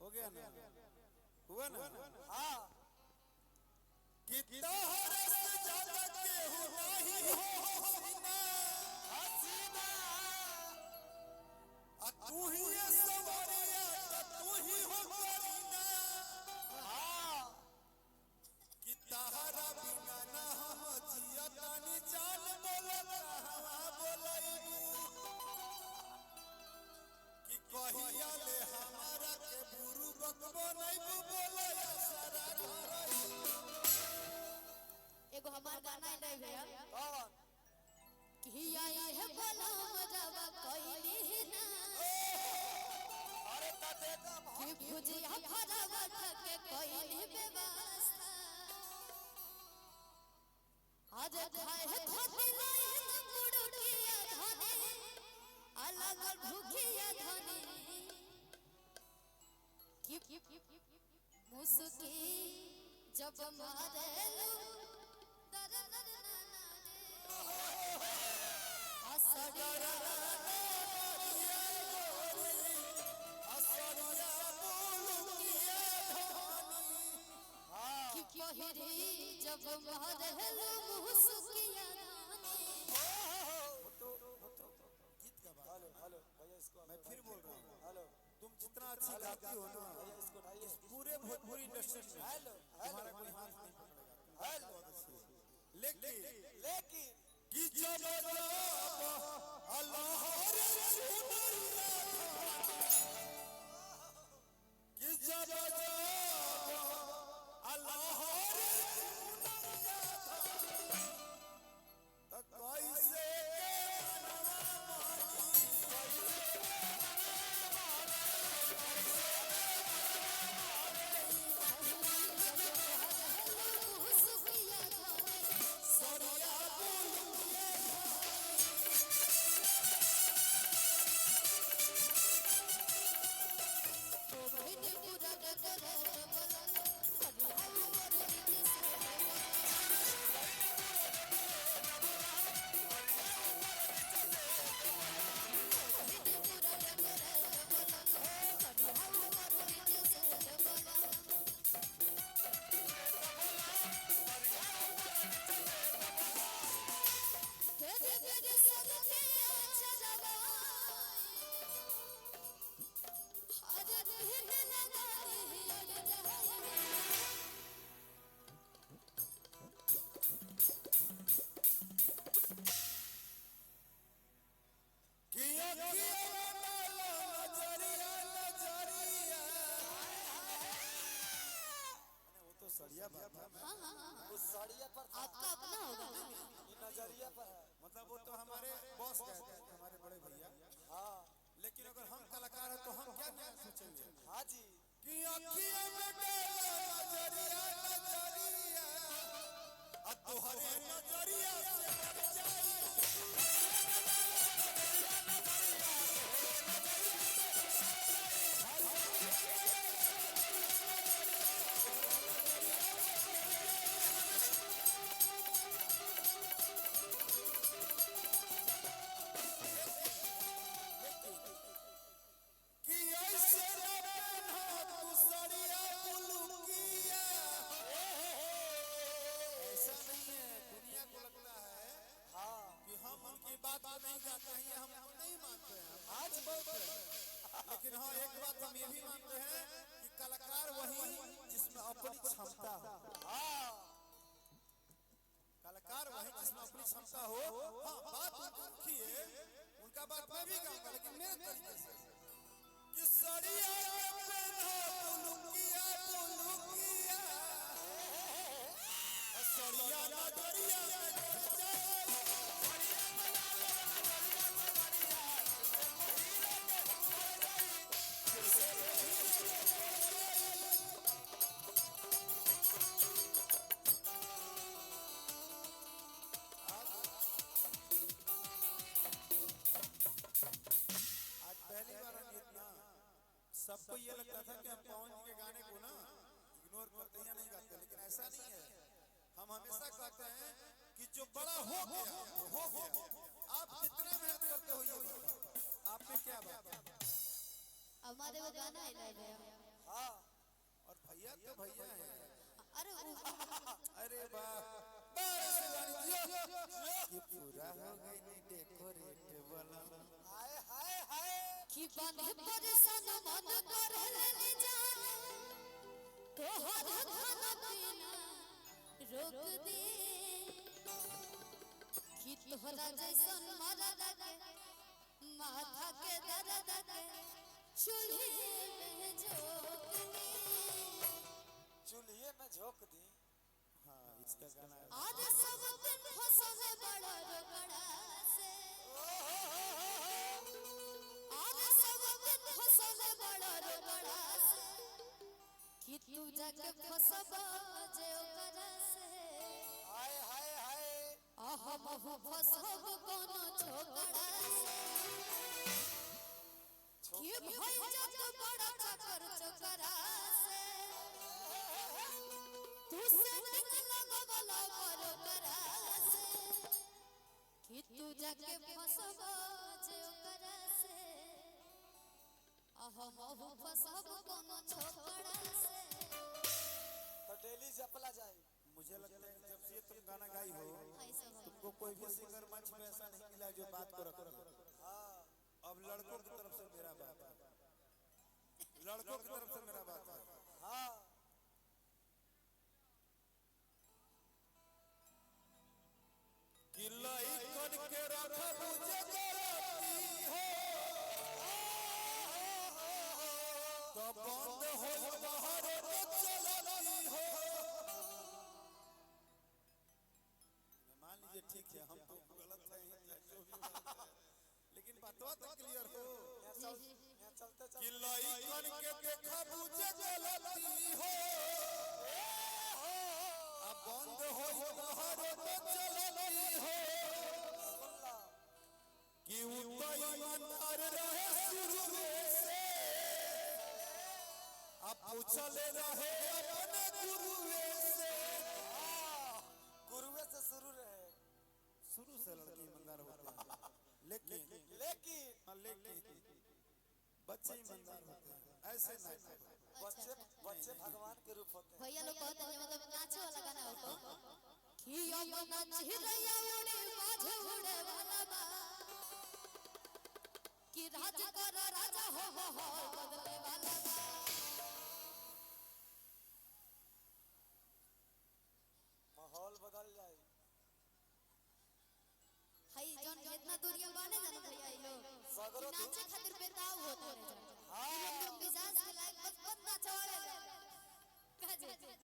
हो गया ना, हुआ ना। हाँ कितना हरस ज्यादा केहू नहीं हो हसीना, हसीना तू ही ये सवरिया तू ही हो करीना। हाँ कि तहरा बिना ना हम जिया तानी जान बोलत हवा बोलैबू। कि कहिया ले हमारा के बुरु बकबो नहीं बोले सारा घर। एगो हमार गाना है भैया कौन कि आई है बोला मजावा कोई ना अरे तदेगा कि भुजिया भरावा के कोई नहीं व्यवस्था आज खाए है धोती नहीं न कुड़ुकिया धने अलग भूखिया धने कि मुस्की जब मारे लो जब महरहलो मुहसुकिया गीत का बात। हेलो हेलो भैया इसको मैं फिर बोल रहा हूँ, हेलो तुम जितना अच्छी गाती हो ना भैया इसको उठाइए इस पूरे भोजपुरी इंडस्ट्री में हेलो तुम्हारा हेलो कोई हाथ नहीं पकड़ेगा। हेलो बहुत अच्छी है। लेकिन लेकिन कि जब अल्लाह रे सुनरिया कि जब अल्लाह रे सुनरिया तो कैसे सड़िया बात है। उस साड़िया पर आपका अपना होगा ना ये नजरिया पर है। मतलब वो तो हमारे बॉस कहते हैं, हमारे बड़े भैया। हाँ लेकिन अगर हम कलाकार हैं तो हम क्या क्या सोचेंगे हाँ जी कि अखियों में डाला नजरिया नजरिया अब तोहरे नजरिया से मर जाई। कि ऐसे रखना तू सड़िया बुलुकिया। ऐसा नहीं है, दुनिया को लगता है हाँ कि हम उनकी बात को नहीं जानते हैं, हम नहीं मानते हैं। आज बहुत है लेकिन हाँ एक बात हम ये भी मानते हैं कि कलाकार वही जिसमें अपनी क्षमता हो। हाँ कलाकार वही जिसमें अपनी क्षमता हो। हाँ बात उनकी रखिए, उनका बात मैं भी कहूँगा लेकिन मेरे तरीके से कि सड़िया पहनो बुलुकिया बुलुकिया सड़िया नजरिया में घुस जाए। आज पहली बार हम इतना सबको ये लगता था कि हम पवन जी के गाने को ना इग्नोर करते हैं या नहीं गाते, लेकिन ऐसा नहीं है। हम हमेशा कहते हैं कि जो बड़ा हो गया तो हो गया। आप कितना मेहनत करते हो ये बताओ, आप में क्या बात है? हमारे वो गाना है ना भैया हाँ और भैया तो भैया है। अरे अरे वाह बस कि पूरा हो गई नी डेकोरेट वाला हाय हाय हाय कि बंधे परेशान मन करे ले जाने तोहर खाना पीना रोक दे कि तोहरा जैसन मरद के माथा के दर्द के चूल्हे में झोंक दे चूल्हे में झोंक दी। हाँ इसका गाना है। आज सब दिन फंसने बड़ा रगड़ा से आज सब दिन फंसने बड़ा रगड़ा से कि तू जाके फंसबा जे ओकरा से हाय हाय हाय आह महु फंसब कोनो छोकरा से कि भई जग बड़ा चकर चकरा से तू से लगवला बरो करा से कि तू जाके फंसबा जे ओकरा से आह महु फंसब कोनो छोकरा से तो डेली जपला जाए। मुझे लगता है कि जब से तुम गाना गाई हो ऐसा हो तुमको कोई भी सिंगर मंच में ऐसा नहीं मिला जो बात को रख दे। हाँ अब लड़कों की तरफ से मेरा बात है, लड़कों की तरफ से मेरा बात है। हाँ कि लाइकन के रखा मुझे गलती हो तो बंद हो बाहर तो चलती हो। मान लीजिए ठीक है हम तो गलत है जो भी लेकिन बातवा तो क्लियर हो यहाँ चलते कि चलते लाइकन के देखा मुझे गलती हो अब बंद हो बाहर तो चलती हो। सुन ला कि ईमानदार रहे शुरू से अब पूछले रहे अपने गुरुए से। गुरुए से शुरू रहे शुरू से लड़के ईमानदार होते हैं लेकिन बच्चे ईमानदार होते हैं ऐसे नहीं। बच्चे बच्चे भगवान के रूप होते हैं। भैया लोग कहते हैं मतलब नाचे वाला गाना होता कि अब नाची रैया उड़े माझे उड़े वाला बा कि राज कर राजा हो बदले वाला बा। माहौल बदल जाए। हई जन इतना दूरिया बाने जाने भैया ये लोग सगरो कि नाचे खातिर बेताव होते हैं